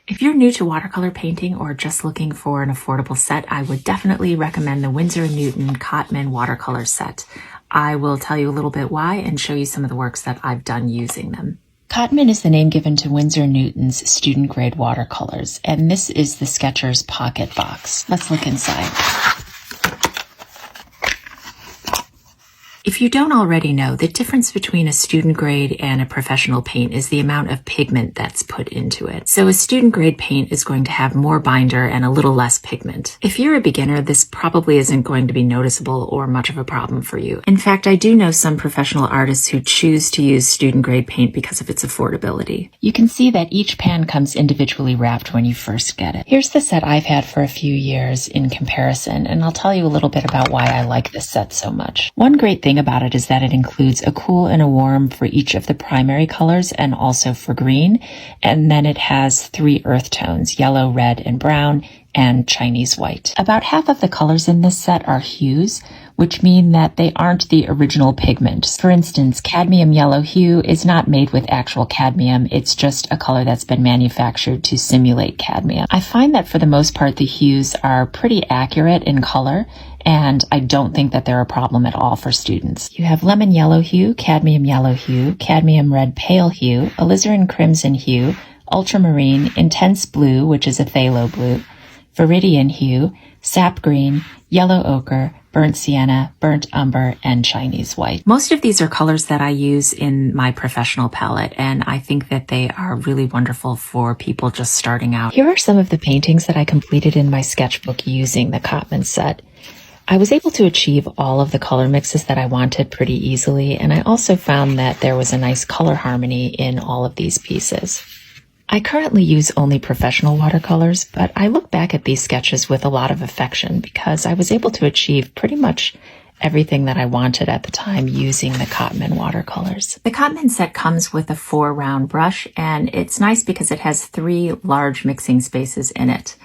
If you're new to watercolor painting or just looking for an affordable set, I would definitely recommend the Winsor & Newton Cotman watercolor set. I will tell you a little bit why and show you some of the works that I've done using them. Cotman is the name given to Winsor & Newton's student grade watercolors, and this is the Sketcher's Pocket Box. Let's look inside. If you don't already know, the difference between a student grade and a professional paint is the amount of pigment that's put into it. So a student grade paint is going to have more binder and a little less pigment. If you're a beginner, this probably isn't going to be noticeable or much of a problem for you. In fact, I do know some professional artists who choose to use student grade paint because of its affordability. You can see that each pan comes individually wrapped when you first get it. Here's the set I've had for a few years in comparison, and I'll tell you a little bit about why I like this set so much. One great thing about it is that it includes a cool and a warm for each of the primary colors and also for green. And then it has 3 earth tones, yellow, red, and brown, and Chinese white. About half of the colors in this set are hues, which mean that they aren't the original pigment. For instance, cadmium yellow hue is not made with actual cadmium. It's just a color that's been manufactured to simulate cadmium. I find that for the most part, the hues are pretty accurate in color, and I don't think that they're a problem at all for students. You have lemon yellow hue, cadmium red pale hue, alizarin crimson hue, ultramarine, intense blue, which is a phthalo blue, viridian hue, sap green, yellow ochre, burnt sienna, burnt umber, and Chinese white. Most of these are colors that I use in my professional palette, and I think that they are really wonderful for people just starting out. Here are some of the paintings that I completed in my sketchbook using the Cotman set. I was able to achieve all of the color mixes that I wanted pretty easily, and I also found that there was a nice color harmony in all of these pieces. I currently use only professional watercolors, but I look back at these sketches with a lot of affection because I was able to achieve pretty much everything that I wanted at the time using the Cotman watercolors. The Cotman set comes with a 4-round brush, and it's nice because it has 3 large mixing spaces in it.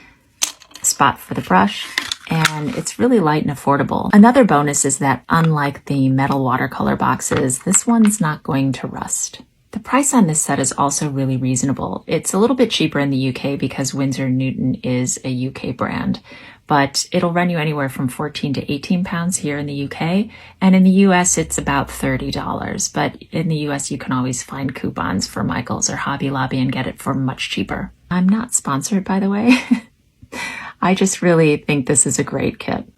A spot for the brush, and it's really light and affordable. Another bonus is that unlike the metal watercolor boxes, this one's not going to rust. The price on this set is also really reasonable. It's a little bit cheaper in the UK because Winsor & Newton is a UK brand, but it'll run you anywhere from 14 to 18 pounds here in the UK, and in the US it's about $30, but in the US you can always find coupons for Michaels or Hobby Lobby and get it for much cheaper. I'm not sponsored, by the way. I just really think this is a great kit.